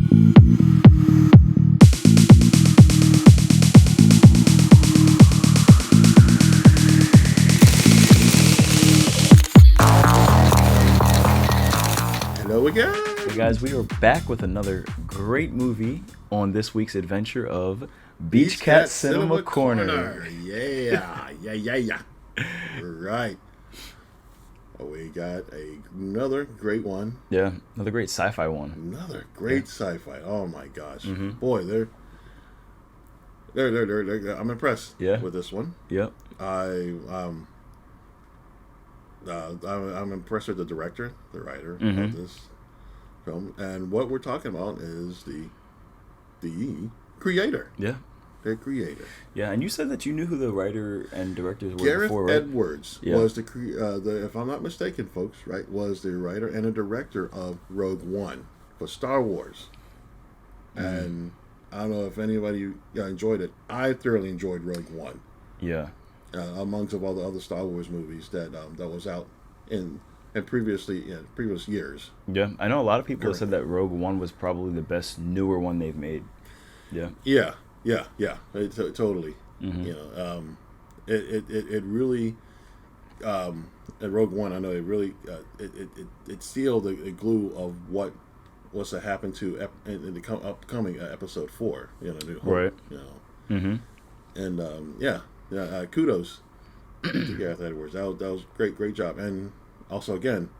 Hello again. Hey guys, we are back with another great movie on this week's adventure of Beach Cat Cinema Corner. Yeah. Right. We got another great one. Yeah, another great sci-fi one. Another great sci-fi. Oh my gosh, Mm-hmm. boy, they're I'm impressed. Yeah. With this one. Yep. I'm impressed with the director, the writer Mm-hmm. of this film, and what we're talking about is the creator. Yeah. The creator. Yeah, and you said that you knew who the writer and directors were Gareth before, right? Edwards Yeah. was the if I'm not mistaken, folks, right, was the writer and the director of Rogue One for Star Wars. Mm-hmm. And I don't know if anybody enjoyed it. I thoroughly enjoyed Rogue One. Yeah. Amongst of all the other Star Wars movies that was out in previous years. Yeah, I know a lot of people have said that Rogue One was probably the best newer one they've made. Yeah. Yeah. Totally. Mm-hmm. You know, it really at Rogue One, I know it really it sealed the glue of what was to happen to in the upcoming episode 4. You know, New Hope. Right. You know. Mm-hmm. And kudos to Gareth Edwards. That was great job, and also again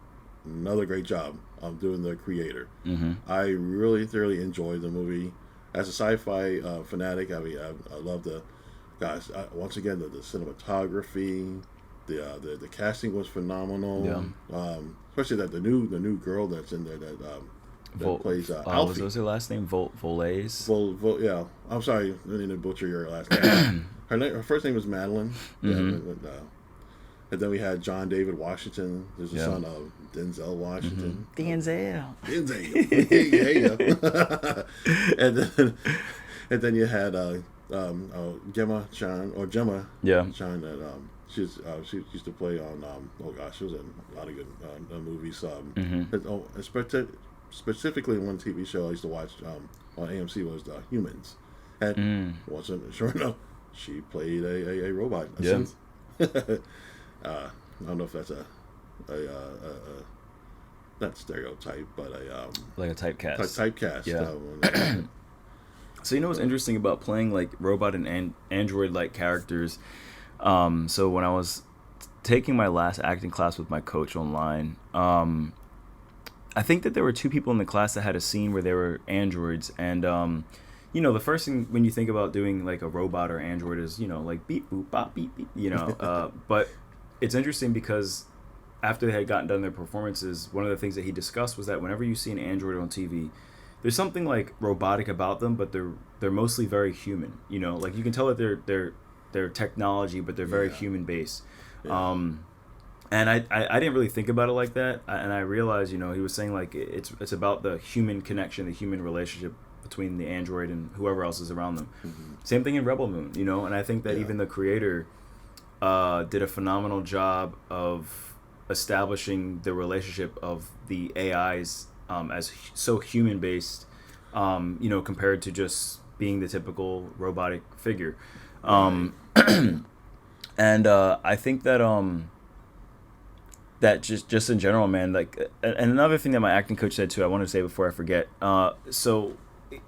another great job of doing the creator. Mm-hmm. I really thoroughly enjoyed the movie. As a sci-fi fanatic, I mean, I love the guys. Once again, the cinematography, the casting was phenomenal. Yeah. Especially that the new girl that's in there that plays Alfie. Was her last name Volaze? Yeah. I'm sorry, I didn't butcher your last name. Her first name was Madeline. Mm-hmm. And then we had John David Washington. There's the son of Denzel Washington. Denzel. Yeah. and then you had Gemma Chan. Yeah. Chan that she used to play on she was in a lot of good movies. Specifically one TV show I used to watch on AMC was Humans, and wasn't sure enough she played a robot. Yeah. I don't know if that's a not stereotype, but Like a typecast. Typecast. Yeah. So you know what's interesting about playing like robot and android-like characters? So when I was taking my last acting class with my coach online, I think that there were 2 people in the class that had a scene where they were androids, and you know, the first thing when you think about doing like a robot or android is, you know, like beep boop bop beep beep, you know. But it's interesting because after they had gotten done their performances, one of the things that he discussed was that whenever you see an android on TV, there's something like robotic about them, but they're mostly very human. You know, like you can tell that they're technology, but they're very human based. Yeah. And I didn't really think about it like that, and I realized, you know, he was saying like it's about the human connection, the human relationship between the android and whoever else is around them. Mm-hmm. Same thing in Rebel Moon, you know, and I think that even the creator did a phenomenal job of establishing the relationship of the AIs as so human based, you know, compared to just being the typical robotic figure. And I think that that just in general, man, like, and another thing that my acting coach said too, I want to say before I forget. So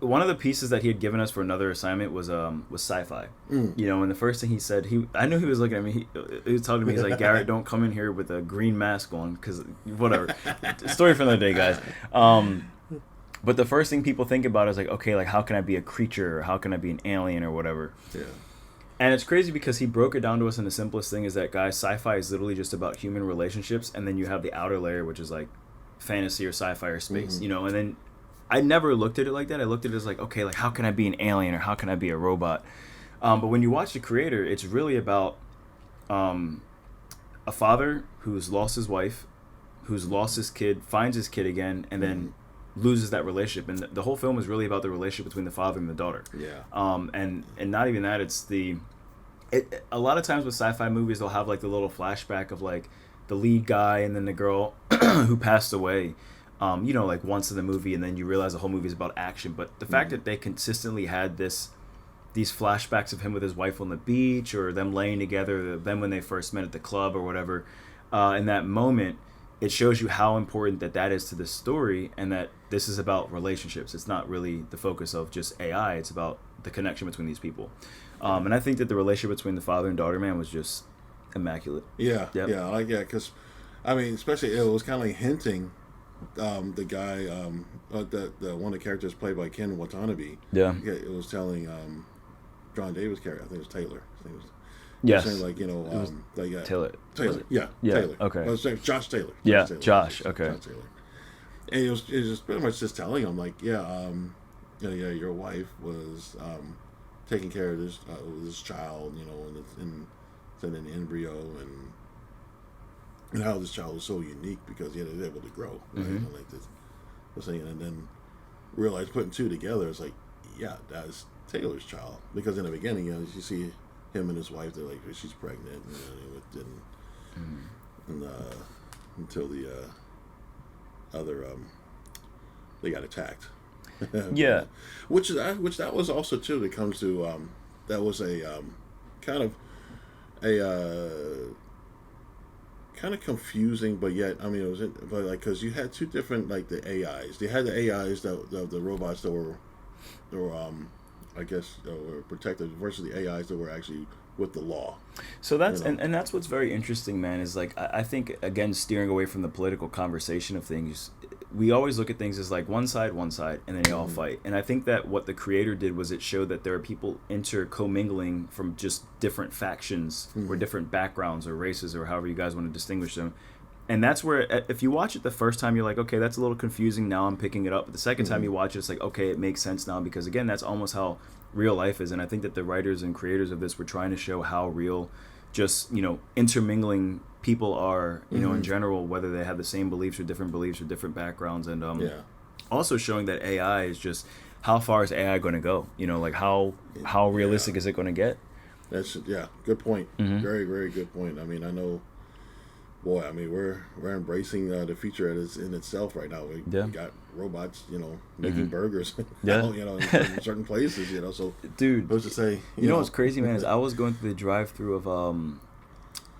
one of the pieces that he had given us for another assignment was sci-fi. You know, and the first thing he said, I knew he was looking at me. He was talking to me. He's like, Garrett, don't come in here with a green mask on, because whatever. Story for another day, guys. But the first thing people think about is like, okay, like how can I be a creature, or how can I be an alien or whatever. Yeah. And it's crazy because he broke it down to us in the simplest thing is that, guys, sci-fi is literally just about human relationships, and then you have the outer layer, which is like fantasy or sci-fi or space, you know. And then I never looked at it like that. I looked at it as like, okay, like how can I be an alien, or how can I be a robot? But when you watch The Creator, it's really about a father who's lost his wife, who's lost his kid, finds his kid again, and then loses that relationship. And the whole film is really about the relationship between the father and the daughter. Yeah. And not even that, it's a lot of times with sci-fi movies, they'll have like the little flashback of like the lead guy and then the girl who passed away. you know, like once in the movie, and then you realize the whole movie is about action. But the fact that they consistently had these flashbacks of him with his wife on the beach, or them laying together, them when they first met at the club or whatever, in that moment, it shows you how important that is to this story, and that this is about relationships. It's not really the focus of just AI. It's about the connection between these people. And I think that the relationship between the father and daughter, man, was just immaculate. Yeah, Yep. yeah, I like that because, I mean, especially it was kind of like hinting, the guy, the one of the characters played by Ken Watanabe. Yeah. It was telling John Davis' character, I think it was Taylor. I think it was. Yes. Saying like, you know, like Taylor. Taylor. Yeah. Taylor. Okay. Well, Josh Taylor. Yeah. Taylor. Josh. Okay. Josh Taylor. And it was just pretty much just telling him like, yeah, you know, yeah, your wife was taking care of this child, you know, and it's in an embryo, and how this child was so unique because he was able to grow, right? Mm-hmm. And like this thing, and then realize putting two together, it's like, yeah, that's Taylor's child, because in the beginning, you know, you see him and his wife, they're like, she's pregnant, and until the other they got attacked. Yeah. which that was also too. That comes to that was a kind of a kind of confusing, but yet I mean it was, but like because you had two different like the AIs. They had the AIs that the robots that were I guess were protected versus the AIs that were actually with the law. So that's, you know? and that's what's very interesting, man, is like I think, again, steering away from the political conversation of things, we always look at things as like one side, and then they all fight. And I think that what the creator did was it showed that there are people commingling from just different factions or different backgrounds or races or however you guys want to distinguish them. And that's where, if you watch it the first time, you're like, okay, that's a little confusing. Now I'm picking it up. But the second time you watch it, it's like, okay, it makes sense now. Because, again, that's almost how real life is. And I think that the writers and creators of this were trying to show how real just, you know, intermingling people are, you know, in general, whether they have the same beliefs or different backgrounds. And also showing that AI is just, how far is AI going to go? You know, like how realistic is it going to get? That's, good point. Very, very good point. I mean, I know... Boy, I mean, we're embracing the future in itself right now. We got robots, you know, making burgers, now, you know, in certain places, you know. So, dude, what's to say? You know what's crazy, man, is I was going through the drive-through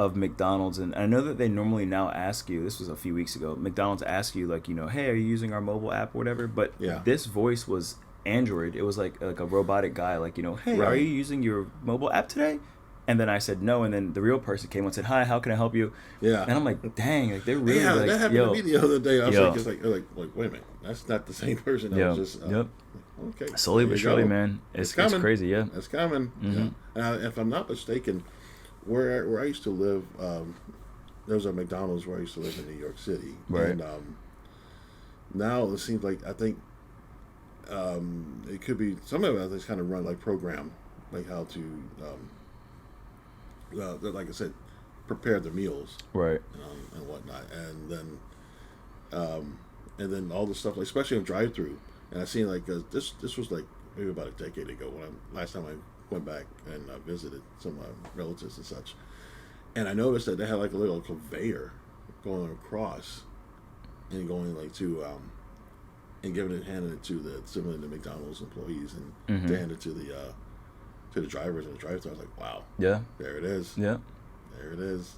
of McDonald's, and I know that they normally now ask you. This was a few weeks ago. McDonald's asks you, like, you know, hey, are you using our mobile app or whatever? But this voice was Android. It was like a robotic guy, like, you know, hey, are you using your mobile app today? And then I said no, and then the real person came and said, "Hi, how can I help you?" Yeah, and I'm like, "Dang, like they're really like." That happened to me the other day. I was like, wait a minute, that's not the same person. I was just, okay. Slowly but surely, man, it's crazy. Yeah, it's coming. If I'm not mistaken, where I used to live, there was a McDonald's where I used to live in New York City, right? And now it seems like I think it could be some of it. It's kind of run like program, like how to. Like I said, prepare the meals, right, and whatnot, and then all the stuff, like especially on drive-through. And I seen like this was like maybe about a decade ago when last time I went back and visited some of my relatives and such, and I noticed that they had like a little conveyor going across and going like to and handing it to similar to McDonald's employees, and they hand it to the drivers in the drive-thru. I was like, wow. Yeah. There it is. Yeah. There it is.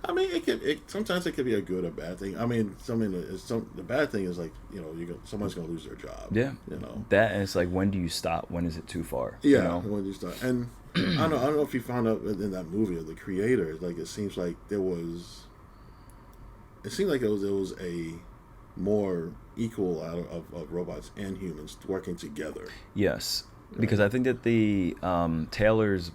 I mean, sometimes it could be a good or bad thing. I mean, the bad thing is like, you know, someone's going to lose their job. Yeah. You know. That, and it's like, when do you stop? When is it too far? Yeah. You know? When do you stop? And I don't know if you found out in that movie of the creator, like it seems like there was a more equal out of robots and humans working together. Yes. Because I think that the Taylor's,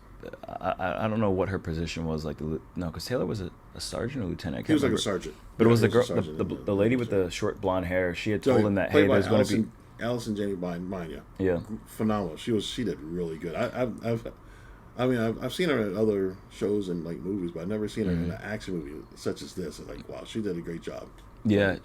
I don't know what her position was. Like because Taylor was a sergeant or lieutenant. He was like a sergeant, but it was the girl, the lady with the short blonde hair. She had told him that, hey, there's going to be Allison Janney Manya. Yeah, phenomenal. She did really good. I've seen her in other shows and like movies, but I've never seen her in an action movie such as this. It's like, wow, she did a great job. Yeah,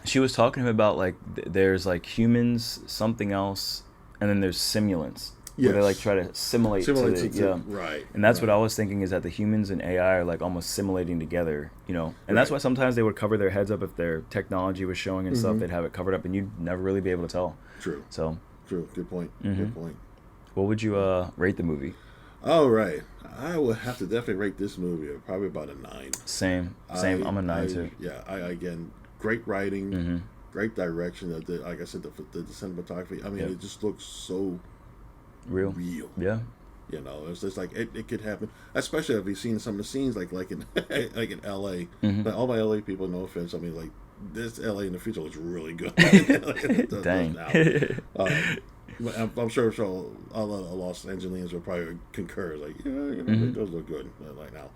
she was talking to him about like there's like humans, something else, and then there's simulants. where they Yes. like try to simulate Simulate to yeah. right. And that's right. what I was thinking, is that the humans and AI are like almost simulating together, you know. And that's Right. why sometimes they would cover their heads up if their technology was showing and stuff. Mhm. They'd have it covered up, and you'd never really be able to tell. True. So, True. Good point. Mhm. Good point. what would you rate the movie? All right. I would have to definitely rate this movie probably about a 9. Same. I'm a 9 too. Yeah. Again, great writing, Mm-hmm. great direction. Like I said, the cinematography. I mean, Yep. it just looks so Real. real. Yeah. You know, it's just like it could happen. Especially if you've seen some of the scenes like in like in L.A. Mhm. Like, all my L.A. people, no offense. I mean, like this L.A. in the future was really good. Like, it does Dang. now. But I'm sure a lot of Los Angeles will probably concur. Like, yeah, Mhm. it does look good like now.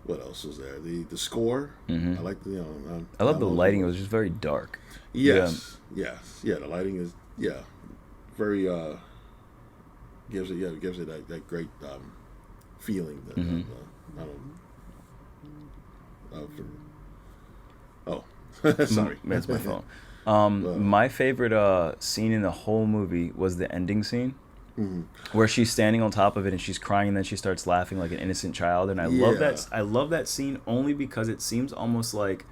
What else is there? The score. Mhm. I like the I love the lighting. It was just very dark. Yes. The lighting is very gives it that great feeling. That, Mhm. Sorry, That's my phone. Well. My favorite scene in the whole movie was the ending scene, Mhm. where she's standing on top of it and she's crying, and then she starts laughing like an innocent child. And I love Yeah. that. I love that scene only because it seems almost like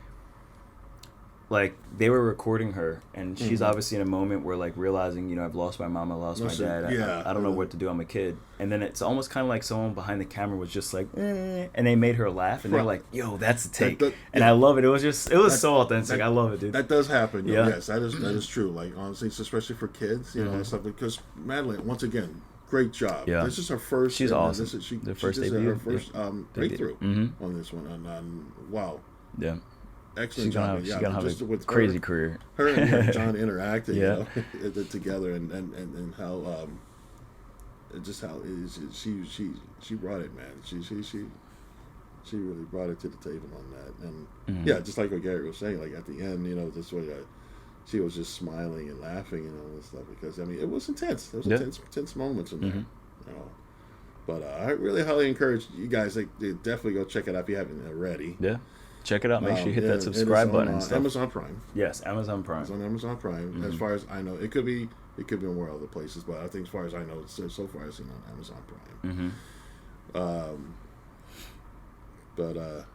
they were recording her, and she's Mhm. obviously in a moment where like realizing, you know, I've lost my mom, I lost my Listen, dad, yeah, I don't know what to do, I'm a kid. And then it's almost kind of like someone behind the camera was just like, and they made her laugh, and they're Right. like, yo, that's the take. That- And yeah. I love it. It was so authentic. that- I love it, dude. That does happen. Yeah. Yes, that is true. Like honestly, especially for kids, you know, and stuff. Because Madeline, once again, great job. Yeah. This is her first. She's awesome. This is, The first she just debut. her first breakthrough Mhm. on this one. And wow, Yeah. excellent She's gonna job. have, Yeah, she's gonna have just a with crazy career. her and John interacting, Yeah. you know, together, and how just how she brought it, man. She really brought it to the table on that, and Mhm. yeah, just like what Gary was saying, like at the end, you know, this way, she was just smiling and laughing and all this stuff, because I mean, it was intense. There was Yeah. intense moments in there, Mhm. you know. But I really highly encourage you guys to definitely go check it out if you haven't already. Yeah. Check it out. Make sure you hit Yeah, that it is subscribe on, button and stuff. Amazon Prime. Yes, Amazon Prime. It's on Amazon Prime. As far as I know, it could be on more other places, but I think as far as I know, so far I've seen it on Amazon Prime. Mm-hmm. But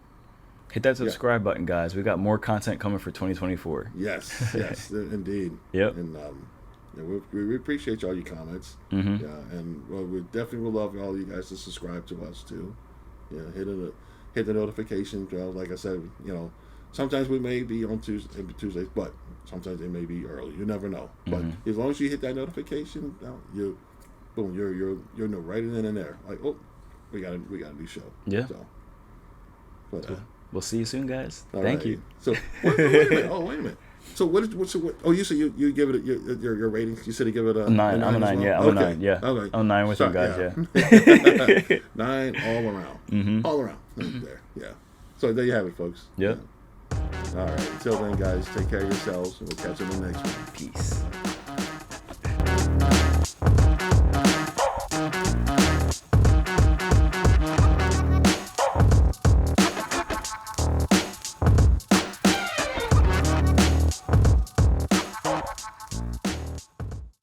Hit that subscribe button, guys. We got more content coming for 2024. yes, indeed. Yep. And yeah, we appreciate all your comments. Mm-hmm. Yeah, and we definitely would love all you guys to subscribe to us too. Yeah, hit the notification bell. Like I said, you know, sometimes we may be on Tuesdays, but sometimes it may be early. You never know. But as long as you hit that notification, you boom, you're no right in and there. Like, oh, we got a new show. Yeah. So, but We'll see you soon, guys. all Thank right. you. So wait a minute. Oh, wait a minute. So what? Oh, you said you give it your ratings. You said you give it a 9. I'm a 9. as well? Yeah, I'm Okay. a 9. Yeah. Okay. I'm 9 with you guys. Yeah. 9 all around. Mhm. All around. Right there. Yeah. So there you have it, folks. Yep. Yeah. All right. Until then, guys, take care of yourselves, and we'll catch you in the next one. Peace.